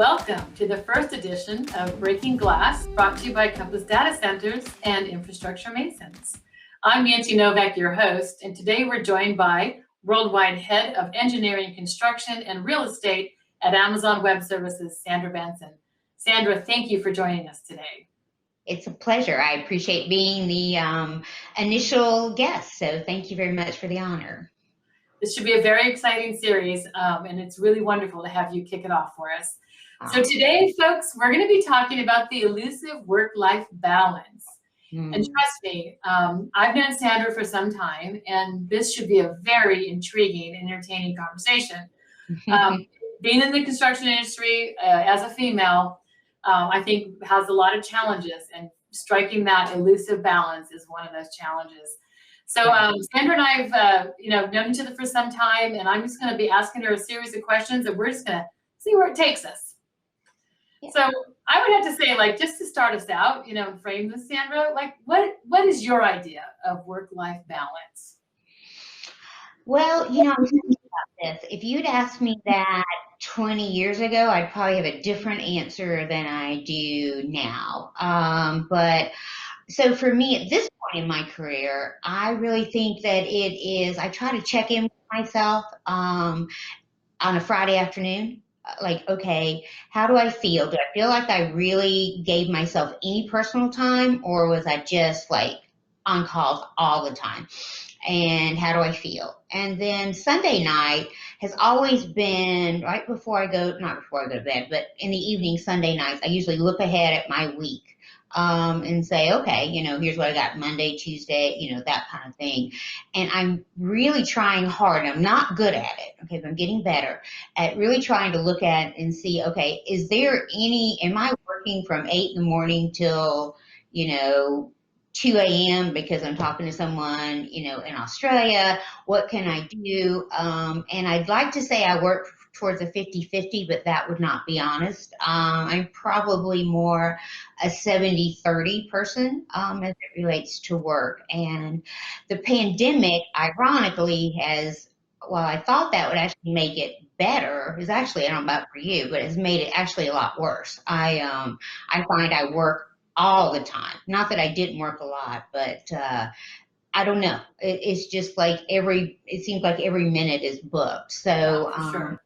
Welcome to the first edition of Breaking Glass, brought to you by Compass Datacenters and Infrastructure Masons. I'm Nancy Novak, your host, and today we're joined by Worldwide Head of Engineering, Construction, and Real Estate at Amazon Web Services, Sandra Benson. Sandra, thank you for joining us today. It's a pleasure. I appreciate being the initial guest, so thank you very much for the honor. This should be a very exciting series, and it's really wonderful to have you kick it off for us. So today, folks, we're going to be talking about the elusive work-life balance. And trust me, I've known Sandra for some time, and this should be a very intriguing and entertaining conversation. Being in the construction industry as a female, I think has a lot of challenges, and striking that elusive balance is one of those challenges. So Sandra and I have known each other for some time, and I'm just going to be asking her a series of questions, and we're just going to see where it takes us. Yeah. So I would have to say, just to start us out, frame this, Sandra, what is your idea of work-life balance? Well, I'm thinking about this. If you'd asked me that 20 years ago, I'd probably have a different answer than I do now. But so for me at this point in my career, I really think that I try to check in with myself on a Friday afternoon. Okay, how do I feel? Do I feel like I really gave myself any personal time, or was I just on calls all the time? And how do I feel? And then Sunday night has always been right before not before I go to bed, but in the evening, Sunday nights, I usually look ahead at my week. And say, okay, here's what I got Monday, Tuesday, that kind of thing. And I'm really trying hard. I'm not good at it, okay, but I'm getting better at really trying to look at and see, okay, am I working from 8 in the morning till, 2 a.m. because I'm talking to someone, in Australia? What can I do? And I'd like to say I work towards a 50-50, but that would not be honest. I'm probably more a 70-30 person as it relates to work. And the pandemic, ironically, while I thought that would actually make it better, is actually, I don't know about for you, but it's made it actually a lot worse. I find I work all the time. Not that I didn't work a lot, but I don't know. It's just it seems like every minute is booked. So, sure.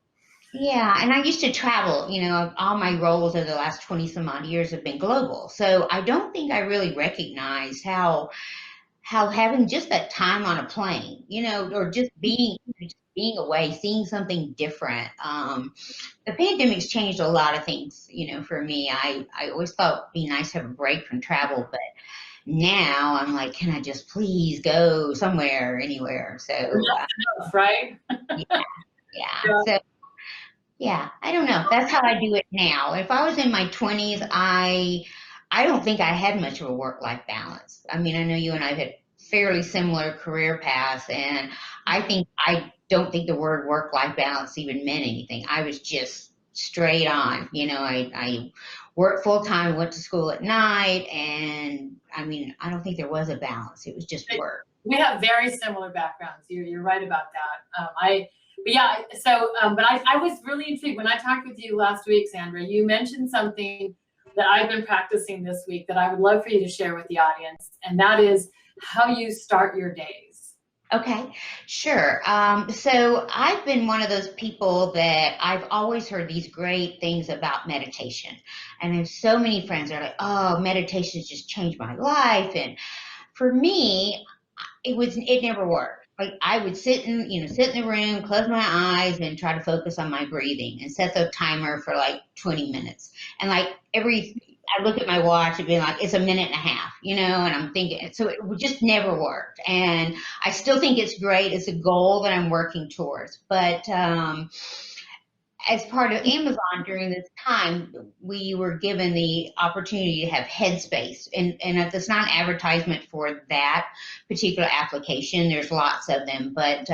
Yeah, and I used to travel, all my roles over the last 20 some odd years have been global. So I don't think I really recognized how having just that time on a plane, or just being away, seeing something different. The pandemic's changed a lot of things, for me. I always thought it'd be nice to have a break from travel, but now I'm like, can I just please go somewhere, anywhere? So, right? Yeah. So, yeah, I don't know. That's how I do it now. If I was in my 20s, I don't think I had much of a work-life balance. I mean, I know you and I have had fairly similar career paths, and I don't think the word work-life balance even meant anything. I was just straight on. I worked full-time, went to school at night, and I mean, I don't think there was a balance. It was just work. We have very similar backgrounds. You're right about that. But I was really intrigued when I talked with you last week, Sandra. You mentioned something that I've been practicing this week that I would love for you to share with the audience, and that is how you start your days. Okay, sure. So I've been one of those people that I've always heard these great things about meditation. And I have so many friends that are like, oh, meditation has just changed my life. And for me, it never worked. I would sit in the room, close my eyes, and try to focus on my breathing and set the timer for 20 minutes. And I look at my watch and be like, it's a minute and a half, and I'm thinking, so it just never worked. And I still think it's great. It's a goal that I'm working towards. But as part of Amazon during this time, we were given the opportunity to have Headspace. And if it's not an advertisement for that particular application, there's lots of them. But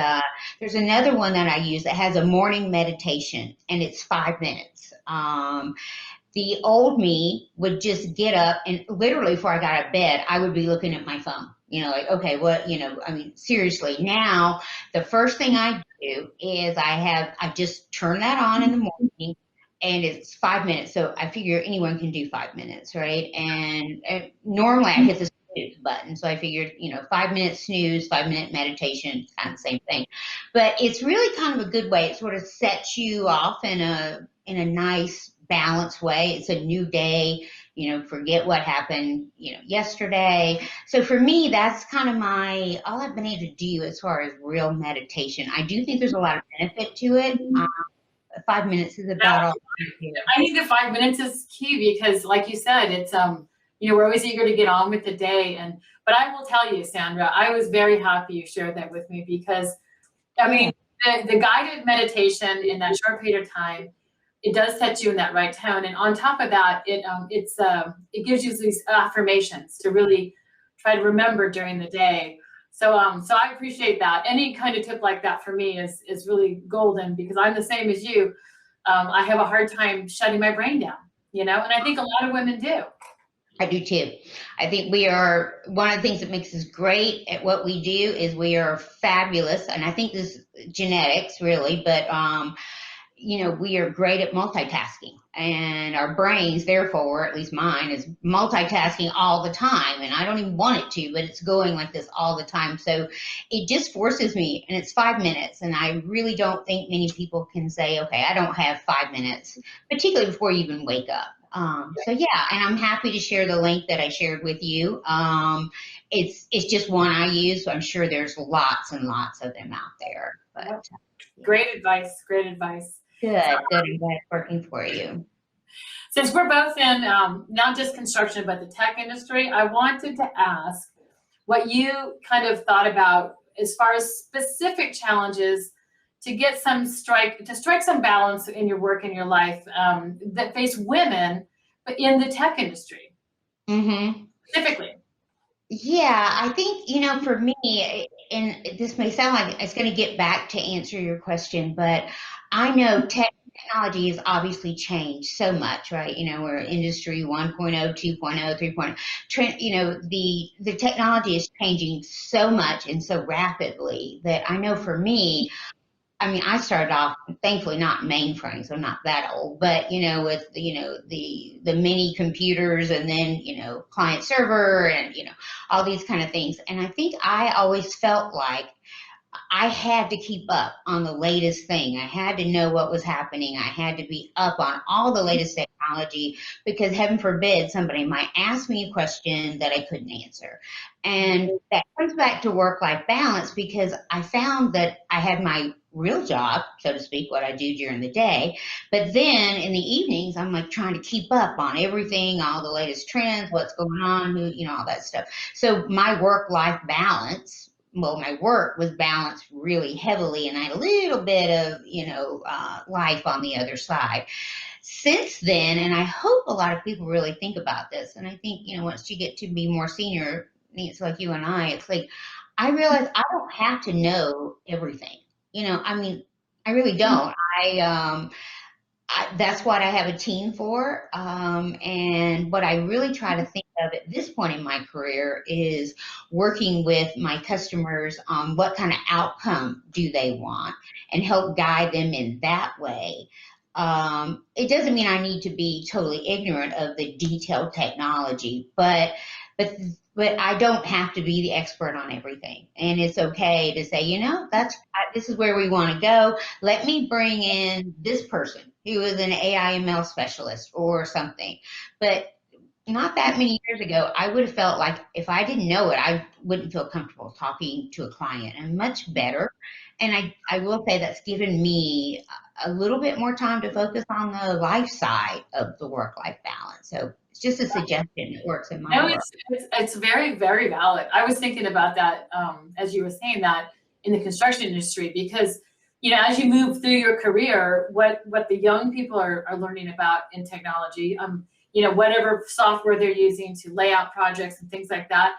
there's another one that I use that has a morning meditation, and it's 5 minutes. The old me would just get up, and literally before I got out of bed, I would be looking at my phone. Okay, what, seriously. Now, the first thing I do is I just turn that on in the morning, and it's 5 minutes. So I figure anyone can do 5 minutes, right? And normally I hit the snooze button. So I figured, 5 minute snooze, 5 minute meditation, kind of the same thing. But it's really kind of a good way. It sort of sets you off in a nice, balanced way. It's a new day. Forget what happened, yesterday. So for me, that's kind of all I've been able to do as far as real meditation. I do think there's a lot of benefit to it. 5 minutes is about all I do. I think the 5 minutes is key because, like you said, it's we're always eager to get on with the day. But I will tell you, Sandra, I was very happy you shared that with me because, I mean, the guided meditation in that short period of time, it does set you in that right tone. And on top of that, it gives you these affirmations to really try to remember during the day. So I appreciate that. Any kind of tip like that for me is really golden because I'm the same as you. I have a hard time shutting my brain down, and I think a lot of women do. I do too. I think we are, one of the things that makes us great at what we do is we are fabulous. And I think this is genetics really, but we are great at multitasking, and our brains, therefore, at least mine, is multitasking all the time. And I don't even want it to, but it's going like this all the time. So it just forces me, and it's 5 minutes. And I really don't think many people can say, okay, I don't have 5 minutes, particularly before you even wake up. So yeah, and I'm happy to share the link that I shared with you. It's just one I use. So I'm sure there's lots and lots of them out there. But yeah. Great advice. Great advice. Good. I'm glad it's working for you. Since we're both in not just construction but the tech industry, I wanted to ask what you kind of thought about as far as specific challenges to get strike some balance in your work and your life that face women, but in the tech industry, specifically. Yeah, I think, for me, and this may sound like it's going to get back to answer your question, but I know technology has obviously changed so much, right? We're industry 1.0, 2.0, 3.0. The technology is changing so much and so rapidly that I know for me, I started off, thankfully not mainframe, so not that old, but, with, the mini computers and then, client server and, all these kind of things. And I think I always felt like I had to keep up on the latest thing. I had to know what was happening. I had to be up on all the latest technology because heaven forbid somebody might ask me a question that I couldn't answer. And that comes back to work-life balance because I found that I had my real job, so to speak, what I do during the day. But then in the evenings, I'm like trying to keep up on everything, all the latest trends, what's going on, all that stuff. So my work-life balance, my work was balanced really heavily, and I had a little bit of, life on the other side. Since then, and I hope a lot of people really think about this, and I think, once you get to be more senior, it's like you and I, it's like, I realize I don't have to know everything. I really don't. That's what I have a team for. And what I really try to think of at this point in my career is working with my customers on what kind of outcome do they want and help guide them in that way. It doesn't mean I need to be totally ignorant of the detailed technology, but I don't have to be the expert on everything. And it's okay to say, this is where we want to go. Let me bring in this person who is an AI ML specialist or something. But not that many years ago, I would have felt like if I didn't know it, I wouldn't feel comfortable talking to a client. And much better. And I will say that's given me a little bit more time to focus on the life side of the work-life balance. So it's just a suggestion. It works in my work. It's very, very valid. I was thinking about that as you were saying that in the construction industry, because, as you move through your career, what the young people are learning about in technology, whatever software they're using to lay out projects and things like that.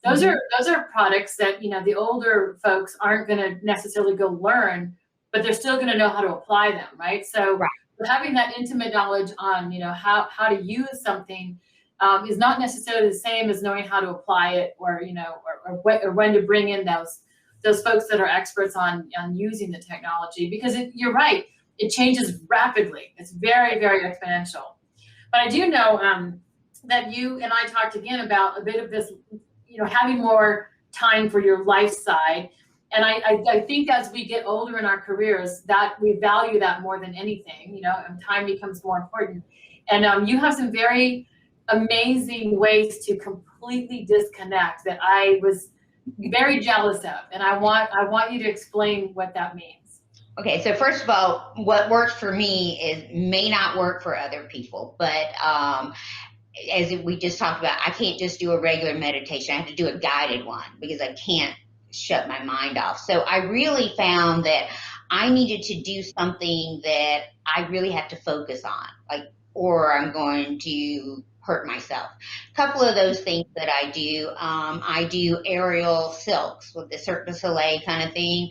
Those are products that, the older folks aren't going to necessarily go learn, but they're still going to know how to apply them, right? So having that intimate knowledge on, how to use something is not necessarily the same as knowing how to apply it or when to bring in those folks that are experts on using the technology. Because you're right, it changes rapidly. It's very, very exponential. But I do know that you and I talked again about a bit of this, having more time for your life side. And I think as we get older in our careers, that we value that more than anything, and time becomes more important. And you have some very amazing ways to completely disconnect that I was very jealous of. And I want you to explain what that means. Okay, so first of all, what works for me may not work for other people, but as we just talked about, I can't just do a regular meditation. I have to do a guided one because I can't shut my mind off. So I really found that I needed to do something that I really have to focus on, or I'm going to hurt myself. A couple of those things that I do aerial silks with the Cirque du Soleil kind of thing,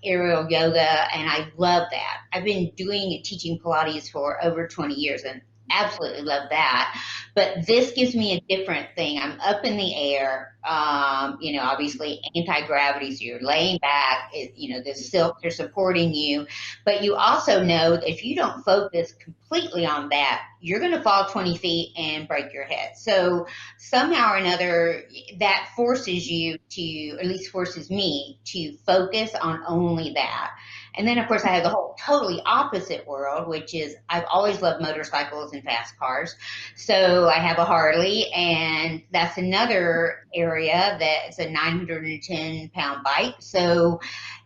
aerial yoga, and I love that. I've been teaching Pilates for over 20 years and absolutely love that. But this gives me a different thing. I'm up in the air, obviously anti-gravity, so you're laying back, the silks are supporting you, but you also know that if you don't focus completely on that, you're going to fall 20 feet and break your head. So somehow or another, that forces you to, at least forces me to focus on only that. And then, of course, I have the whole totally opposite world, which is I've always loved motorcycles and fast cars. So I have a Harley, and that's another area that's a 910-pound bike. So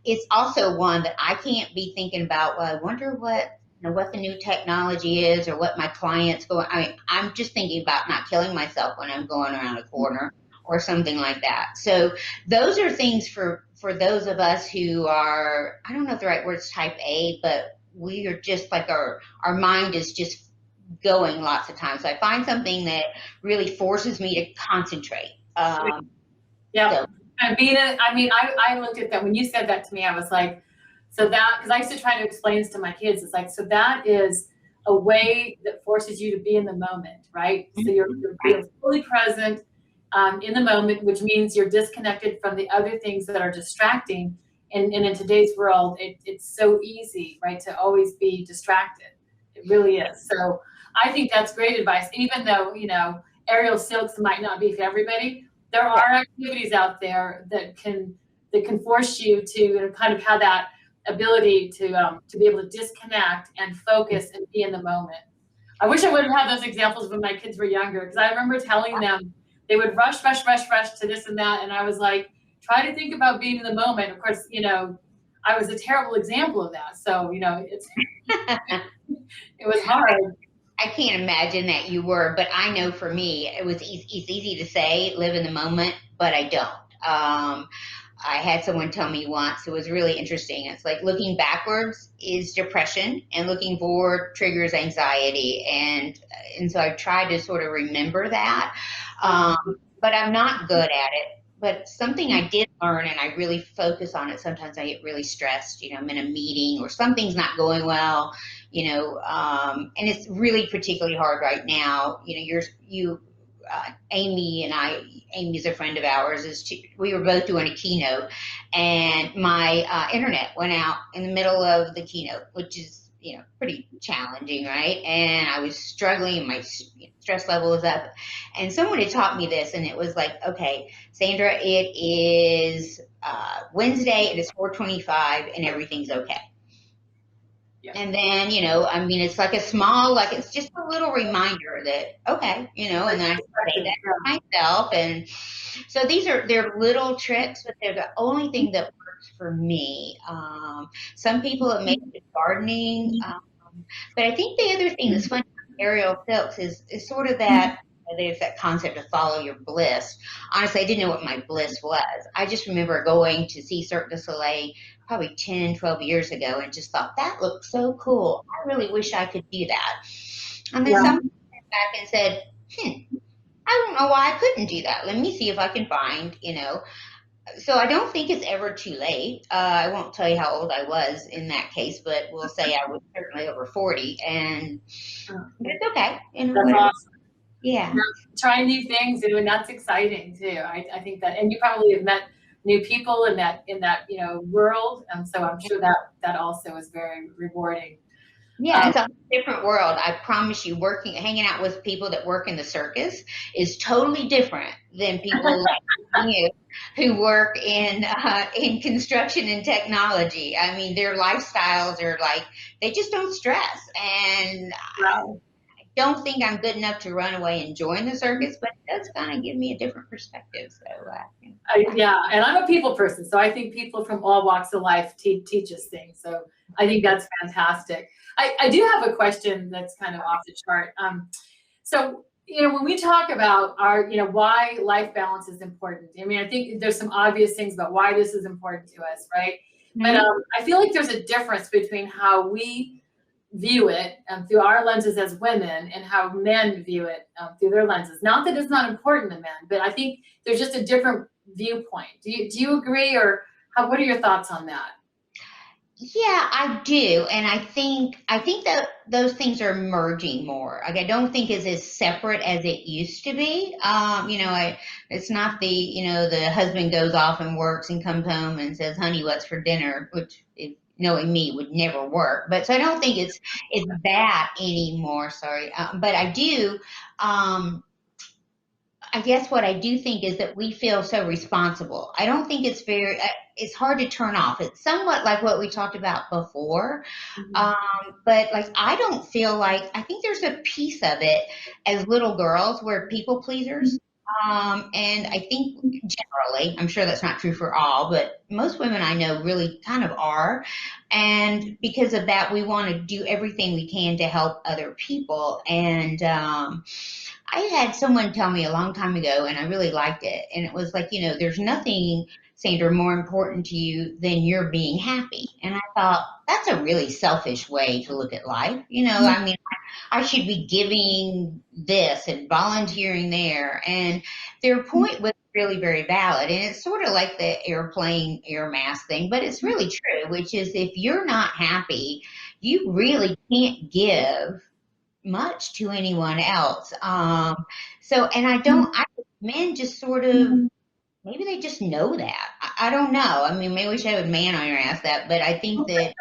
it's also one that I can't be thinking about, well, I wonder what the new technology is or what my clients go. I'm just thinking about not killing myself when I'm going around a corner or something like that. So those are things for those of us who are, I don't know if the right word's type A, but we are just like our mind is just going lots of times. So I find something that really forces me to concentrate. Yeah. So. I looked at that. When you said that to me, I was like, so that, because I used to try to explain this to my kids. It's like, so that is a way that forces you to be in the moment, right? So you're fully present in the moment, which means you're disconnected from the other things that are distracting. And in today's world, it's so easy, right, to always be distracted. It really is. So I think that's great advice. Even though, aerial silks might not be for everybody, there are activities out there that can force you to kind of have that ability to be able to disconnect and focus and be in the moment. I wish I would have had those examples when my kids were younger, because I remember telling them they would rush to this and that, and I was like, try to think about being in the moment. Of course, I was a terrible example of that. So, it's it was hard. I can't imagine that you were, but I know for me, it's easy to say live in the moment, but I don't. I had someone tell me once, it was really interesting. It's like looking backwards is depression and looking forward triggers anxiety. And so I tried to sort of remember that. But I'm not good at it. But something I did learn, and I really focus on it. Sometimes I get really stressed, I'm in a meeting or something's not going well, and it's really particularly hard right now. Amy's a friend of ours, we were both doing a keynote, and my internet went out in the middle of the keynote, which is, pretty challenging, right? And I was struggling, my stress level was up, and someone had taught me this, and it was like, okay, Sandra, it is Wednesday, it is 4:25, and everything's okay. Yeah. And then, it's like it's just a little reminder that, okay, and then I say that to myself. And so they're little tricks, but they're the only thing that works for me. Some people have made it gardening. But I think the other thing that's funny about aerial silks is sort of that, there's that concept of follow your bliss. Honestly, I didn't know what my bliss was. I just remember going to see Cirque du Soleil probably 10, 12 years ago and just thought, that looks so cool. I really wish I could do that. And then someone came back and said, I don't know why I couldn't do that. Let me see if I can find, So I don't think it's ever too late. I won't tell you how old I was in that case, but we'll say I was certainly over 40, and it's okay. That's awesome. Yeah. Trying new things, and that's exciting too. I think that, and you probably have met new people in that world. And so I'm sure that also is very rewarding. Yeah, it's a different world. I promise you, hanging out with people that work in the circus is totally different than people like you who work in construction and technology. I mean, their lifestyles are like, they just don't stress. And Right. I don't think I'm good enough to run away and join the circus, but it does kind of give me a different perspective. So, yeah, and I'm a people person, so I think people from all walks of life teach us things. So I think that's fantastic. I do have a question that's kind of off the chart. So, when we talk about why life balance is important, I mean, I think there's some obvious things about why this is important to us, right? But I feel like there's a difference between how we view it through our lenses as women and how men view it through their lenses. Not that it's not important to men, but I think there's just a different viewpoint. Do you agree, or what are your thoughts on that? Yeah, I do, and I think that those things are merging more. Like, I don't think it's as separate as it used to be. It's not the husband goes off and works and comes home and says, "Honey, what's for dinner?" Which, knowing me, would never work. But so I don't think it's that anymore. Sorry, but I do. I guess what I do think is that we feel so responsible. I don't think it's hard to turn off. It's somewhat like what we talked about before. But like, I don't feel like, I think there's a piece of it as little girls, we're people pleasers. And I think generally, I'm sure that's not true for all, but most women I know really kind of are. And because of that, we want to do everything we can to help other people. And, I had someone tell me a long time ago, and I really liked it. And it was like, there's nothing, Sandra, more important to you than your being happy. And I thought, that's a really selfish way to look at life. I mean, I should be giving this and volunteering there. And their point was really very valid. And it's sort of like the airplane air mask thing, but it's really true, which is, if you're not happy, you really can't give much to anyone else. Men just sort of, maybe they just know that. I don't know. I mean, maybe we should have a man on your ass that, but I think that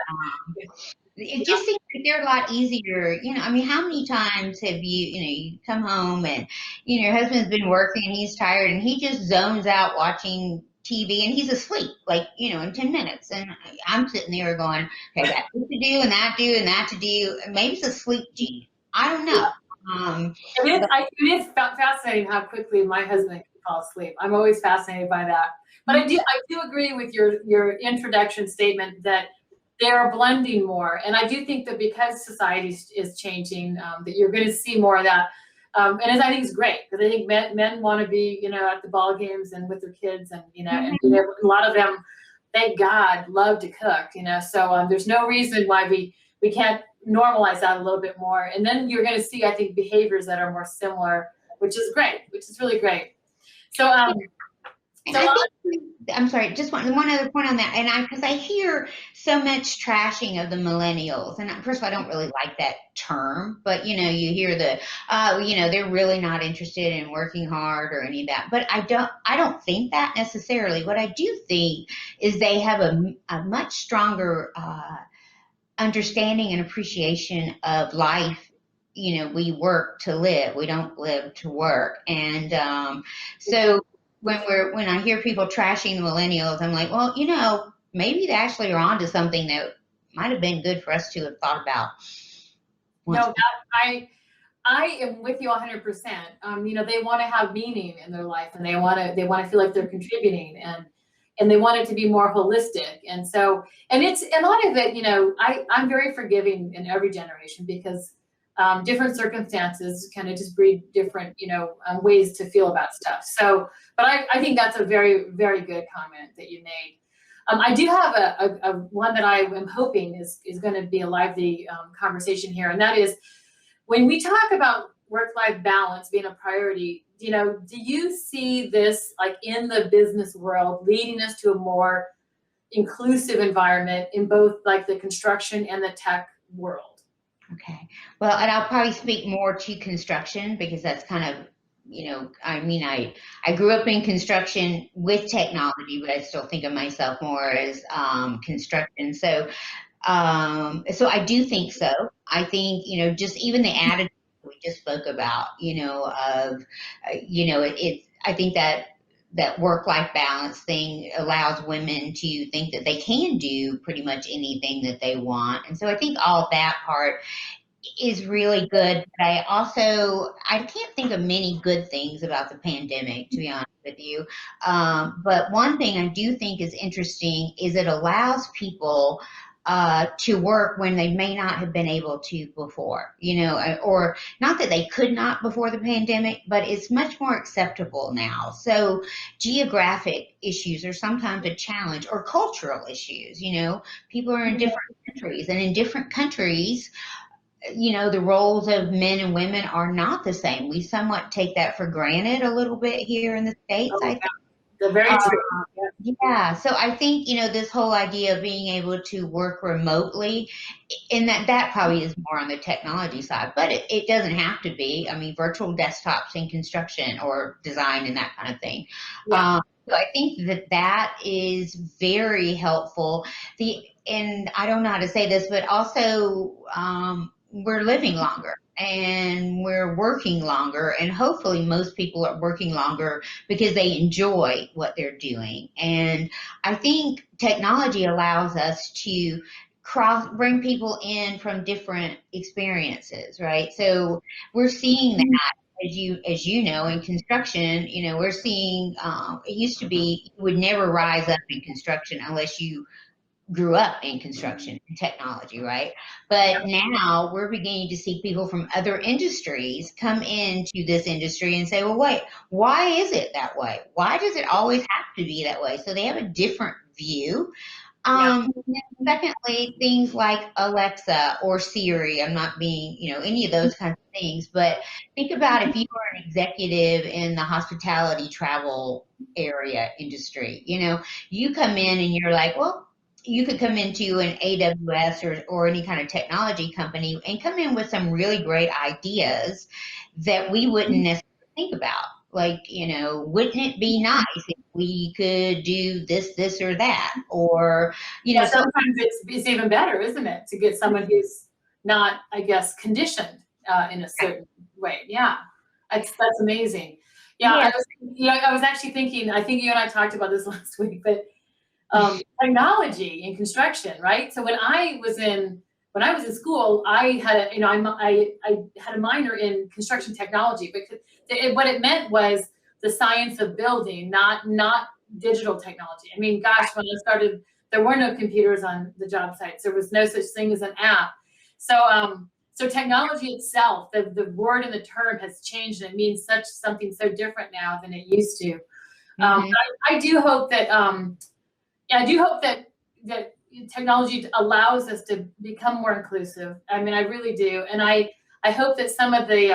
it just seems like they're a lot easier. I mean, how many times have you come home and, your husband's been working and he's tired and he just zones out watching TV and he's asleep, like, in 10 minutes. And I'm sitting there going, okay, I got this to do and that to do. Maybe it's a sleep gene. I don't know. It is fascinating how quickly my husband can fall asleep. I'm always fascinated by that. But I do agree with your introduction statement that they are blending more. And I do think that because society is changing, that you're going to see more of that. And I think it's great, because I think men want to be, at the ball games and with their kids, and and a lot of them, thank God, love to cook. So there's no reason why we can't normalize that a little bit more. And then you're going to see, I think, behaviors that are more similar, which is great, which is really great. So, I'm sorry, just one other point on that. And because I hear so much trashing of the millennials. And first of all, I don't really like that term, but you hear they're really not interested in working hard or any of that. But I don't think that necessarily. What I do think is they have a much stronger, understanding and appreciation of life. We work to live. We don't live to work. And so when I hear people trashing the millennials, I'm like, well, maybe they actually are onto something that might have been good for us to have thought about. No, I am with you 100%. They want to have meaning in their life, and they want to feel like they're contributing, and they want it to be more holistic. And so, and it's a lot of it, I'm very forgiving in every generation, because different circumstances kind of just breed different, ways to feel about stuff. So, but I think that's a very, very good comment that you made. I do have a one that I am hoping is going to be a lively conversation here. And that is, when we talk about work-life balance being a priority, do you see this, like, in the business world, leading us to a more inclusive environment in both, like, the construction and the tech world? Okay. Well, and I'll probably speak more to construction, because that's kind of I mean, I grew up in construction with technology, but I still think of myself more as construction. So I do think so. I think, just even the attitude we just spoke about, I think that work-life balance thing allows women to think that they can do pretty much anything that they want. And so I think all of that part is really good. But I can't think of many good things about the pandemic, to be honest with you. But one thing I do think is interesting is it allows people to work when they may not have been able to before, or not that they could not before the pandemic, but it's much more acceptable now. So geographic issues are sometimes a challenge, or cultural issues. People are in different countries, and in different countries, the roles of men and women are not the same. We somewhat take that for granted a little bit here in the States, I Oh, think. yeah. They're very true. Yeah. So I think, this whole idea of being able to work remotely, and that probably is more on the technology side, but it doesn't have to be. I mean, virtual desktops in construction or design and that kind of thing. Yeah. So I think that is very helpful. And I don't know how to say this, but also, we're living longer and we're working longer, and hopefully most people are working longer because they enjoy what they're doing. And I think technology allows us to bring people in from different experiences, right? So we're seeing that, as you know, in construction. We're seeing, it used to be you would never rise up in construction unless you grew up in construction and technology, right? But now we're beginning to see people from other industries come into this industry and say, well, wait, why is it that way? Why does it always have to be that way? So they have a different view. Yeah. And secondly, things like Alexa or Siri, I'm not being, any of those kinds of things, but think about if you were an executive in the hospitality travel area industry, you come in and you're like, well, you could come into an AWS or any kind of technology company and come in with some really great ideas that we wouldn't necessarily think about. Like, wouldn't it be nice if we could do this, or that? Or, Yeah, so sometimes it's even better, isn't it, to get someone who's not, I guess, conditioned in a certain way. Yeah, that's amazing. Yeah, yeah, I was actually thinking. I think you and I talked about this last week, but technology in construction, right? So when I was in school, I had I had a minor in construction technology, because what it meant was the science of building, not digital technology. I mean, gosh, when I started, there were no computers on the job sites. There was no such thing as an app. So technology itself, the word and the term has changed, and it means something so different now than it used to. I do hope that yeah, I do hope that technology allows us to become more inclusive. I mean, I really do, and I hope that some of the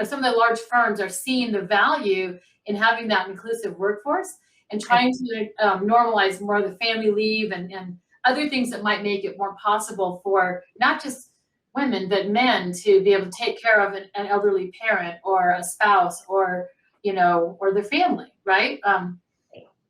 some of the large firms are seeing the value in having that inclusive workforce and trying to normalize more of the family leave and other things that might make it more possible for not just women but men to be able to take care of an elderly parent or a spouse or or their family, right?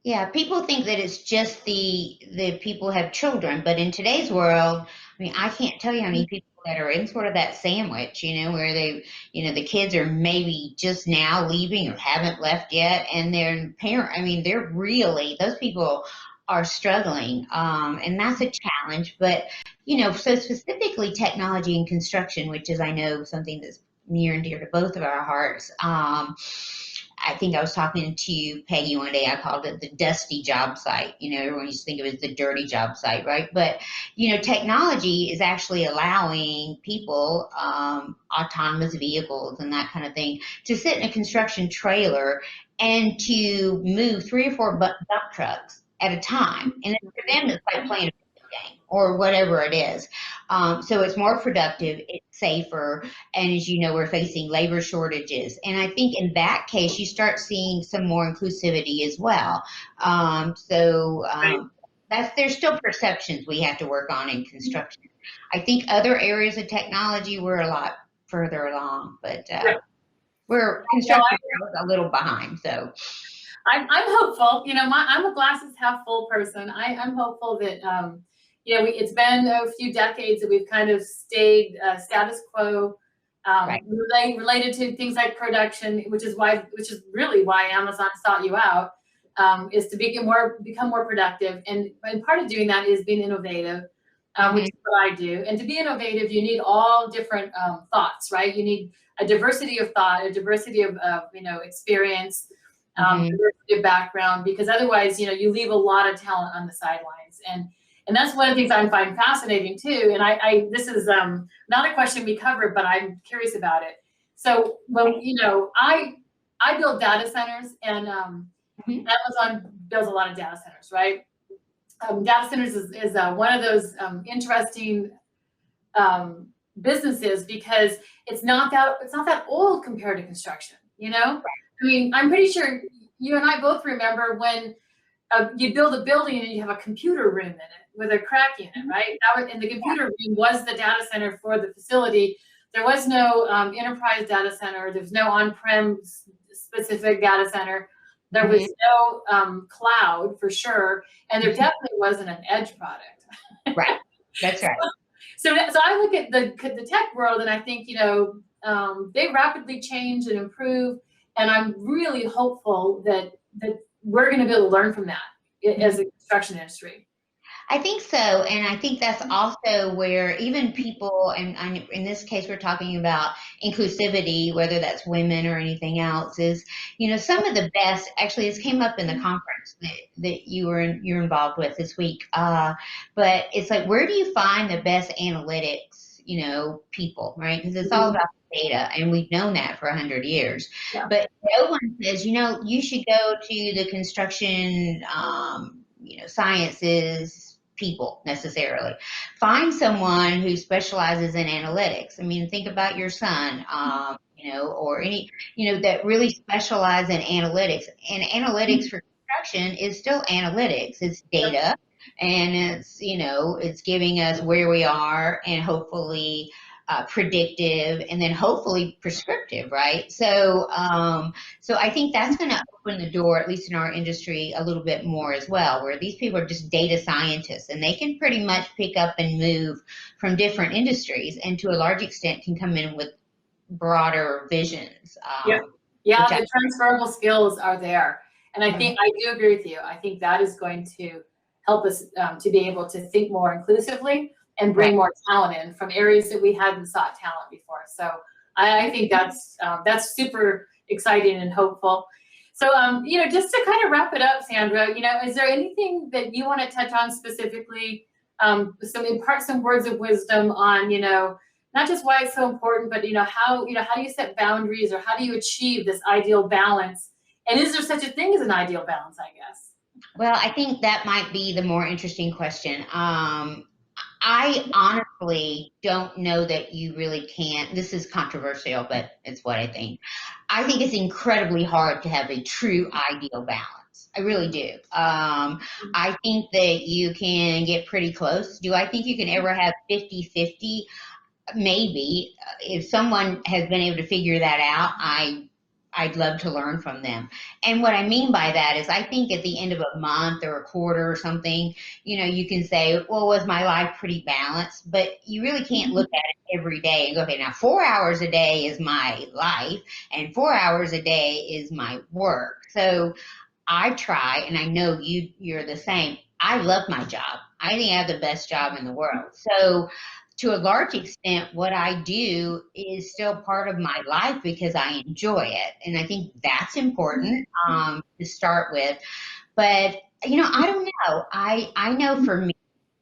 Yeah, people think that it's just the people who have children, but in today's world, I mean, I can't tell you how many people that are in sort of that sandwich, where the kids are maybe just now leaving or haven't left yet, and I mean, those people are struggling, and that's a challenge. But so specifically technology and construction, which is, I know, something that's near and dear to both of our hearts. I think I was talking to Peggy one day. I called it the dusty job site. Everyone used to think of it as the dirty job site, right? But, technology is actually allowing people, autonomous vehicles and that kind of thing, to sit in a construction trailer and to move 3 or 4 dump trucks at a time. And for them, it's like playing a video game or whatever it is. So it's more productive, it's safer, and as you know, we're facing labor shortages. And I think in that case, you start seeing some more inclusivity as well. There's still perceptions we have to work on in construction. I think other areas of technology we're a lot further along, but Right. We're construction world a little behind, so. I'm hopeful. I'm a glasses half full person. I'm hopeful that it's been a few decades that we've kind of stayed status quo, Right. related to things like production, which is really why Amazon sought you out, is to become more productive, and part of doing that is being innovative, which is what I do. And to be innovative, you need all different thoughts, right? You need a diversity of thought, a diversity of experience. Diversity of background, because otherwise, you leave a lot of talent on the sidelines, and that's one of the things I find fascinating too. And this is not a question we covered, but I'm curious about it. So when I build data centers, and Amazon builds a lot of data centers, right? Data centers is one of those interesting businesses, because it's not that old compared to construction. I mean, I'm pretty sure you and I both remember when you build a building and you have a computer room in it with a crack in it, right? And the computer room was the data center for the facility. There was no enterprise data center. There was no on-prem specific data center. There was no cloud, for sure. And there definitely wasn't an edge product. Right. That's right. So I look at the tech world, and I think, they rapidly change and improve. And I'm really hopeful that we're going to be able to learn from that as a construction industry. I think so. And I think that's also where even people, and in this case, we're talking about inclusivity, whether that's women or anything else, is, some of the best, actually, this came up in the conference that you're involved with this week. But it's like, where do you find the best analytics, people, right? Because it's all about data, and we've known that for 100 years. Yeah. But no one says, you should go to the construction, sciences people necessarily. Find someone who specializes in analytics. I mean, think about your son, or any, that really specialize in analytics. And analytics for construction is still analytics. It's data, and it's giving us where we are, and hopefully predictive, and then hopefully prescriptive, right? So I think that's going to open the door, at least in our industry, a little bit more as well, where these people are just data scientists, and they can pretty much pick up and move from different industries, and to a large extent can come in with broader visions. The transferable skills are there. And I think I do agree with you. I think that is going to help us to be able to think more inclusively and bring more talent in from areas that we hadn't sought talent before. So I think that's super exciting and hopeful. So, just to kind of wrap it up, Sandra, is there anything that you want to touch on specifically, impart some words of wisdom on, not just why it's so important, but, how do you set boundaries, or how do you achieve this ideal balance? And is there such a thing as an ideal balance, I guess? Well, I think that might be the more interesting question. I honestly don't know that you really can. This is controversial, but it's what I think. I think it's incredibly hard to have a true ideal balance. I really do. I think that you can get pretty close. Do I think you can ever have 50-50? Maybe. If someone has been able to figure that out, I'd love to learn from them. And what I mean by that is, I think at the end of a month or a quarter or something, you can say, well, was my life pretty balanced? But you really can't look at it every day and go, okay, now 4 hours a day is my life, and 4 hours a day is my work. So I try, and I know you're the same. I love my job. I think I have the best job in the world. So to a large extent, what I do is still part of my life because I enjoy it. And I think that's important to start with. But, I don't know. I know for me,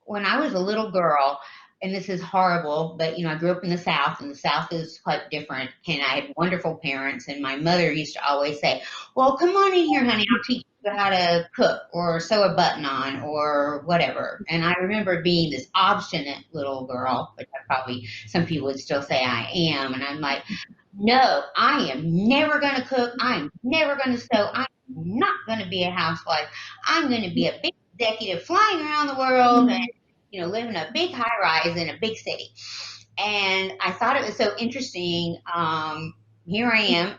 when I was a little girl, and this is horrible, but, I grew up in the South, and the South is quite different. And I had wonderful parents. And my mother used to always say, well, come on in here, honey. I'll teach you how to cook or sew a button on or whatever. And I remember being this obstinate little girl, which some people would still say I am. And I'm like, no, I am never going to cook. I'm never going to sew. I'm not going to be a housewife. I'm going to be a big executive flying around the world and, live in a big high rise in a big city. And I thought it was so interesting. Here I am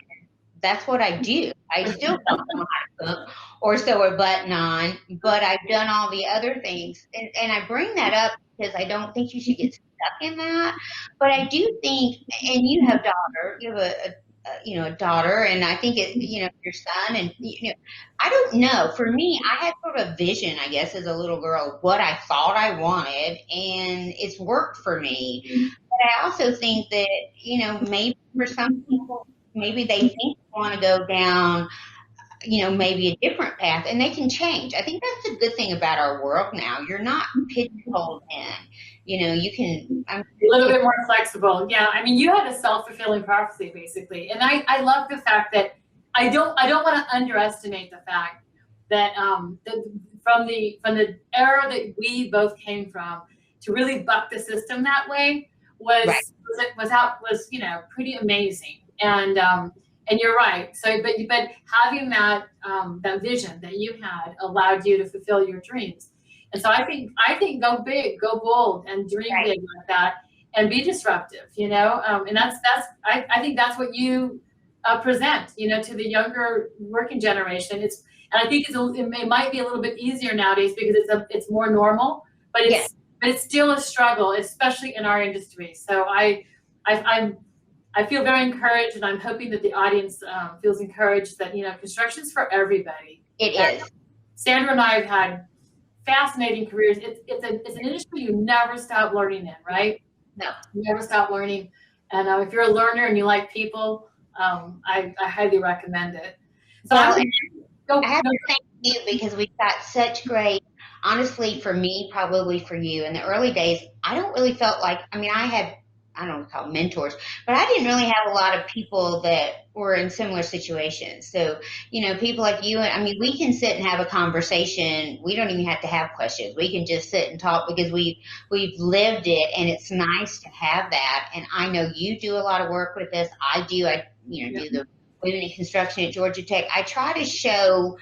that's what I do. I still don't know how to cook or sew a button on, but I've done all the other things. And I bring that up because I don't think you should get stuck in that. But I do think, and you have a daughter, and I think your son, and I don't know. For me, I had sort of a vision, I guess, as a little girl, of what I thought I wanted, and it's worked for me. But I also think that, maybe for some people, maybe they think they want to go down, maybe a different path, and they can change. I think that's the good thing about our world now. You're not pigeonholed in. You can. A little bit more flexible. Yeah, I mean, you had a self-fulfilling prophecy, basically, and I love the fact that I don't want to underestimate the fact that from the era that we both came from, to really buck the system that way was pretty amazing. And you're right. So, but having that vision that you had allowed you to fulfill your dreams. And so I think go big, go bold, and dream big like that, and be disruptive. And I think that's what you present, to the younger working generation. And I think it might be a little bit easier nowadays because it's more normal, but it's still a struggle, especially in our industry. So I feel very encouraged, and I'm hoping that the audience feels encouraged that, construction's for everybody. It is. Sandra and I have had fascinating careers. It's an industry you never stop learning in, right? No. You never stop learning. And if you're a learner and you like people, I highly recommend it. So I have to thank you because we've got such great, honestly, for me, probably for you, in the early days, I don't really felt like, I had, I don't call them mentors, but I didn't really have a lot of people that were in similar situations. So, people like you, we can sit and have a conversation. We don't even have to have questions. We can just sit and talk because we've lived it, and it's nice to have that. And I know you do a lot of work with this. I do the Women in Construction at Georgia Tech. I try to show,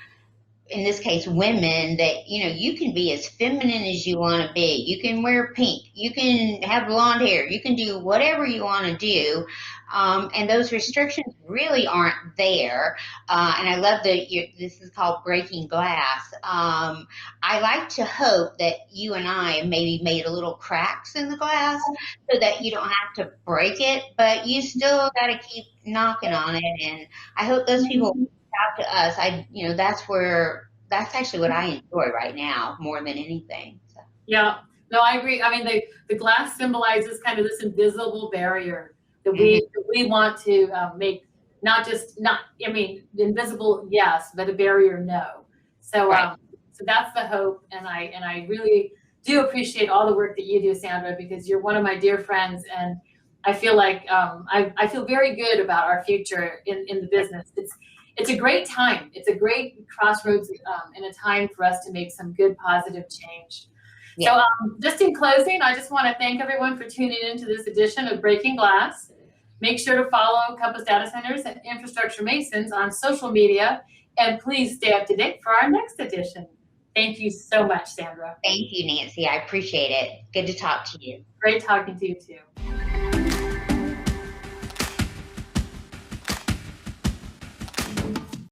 in this case, women, that, you can be as feminine as you want to be. You can wear pink. You can have blonde hair. You can do whatever you want to do. And those restrictions really aren't there. And I love that this is called breaking glass. I like to hope that you and I have maybe made a little cracks in the glass so that you don't have to break it, but you still got to keep knocking on it. And I hope those people out to us. That's actually what I enjoy right now more than anything. So. Yeah, no, I agree. The glass symbolizes kind of this invisible barrier that we want to make, invisible, yes, but a barrier, no. So, so that's the hope. And I really do appreciate all the work that you do, Sandra, because you're one of my dear friends, and I feel like I feel very good about our future in the business. It's a great time. It's a great crossroads and a time for us to make some good, positive change. Yeah. So just in closing, I just want to thank everyone for tuning into this edition of Breaking Glass. Make sure to follow Compass Datacenters and Infrastructure Masons on social media, and please stay up to date for our next edition. Thank you so much, Sandra. Thank you, Nancy. I appreciate it. Good to talk to you. Great talking to you too.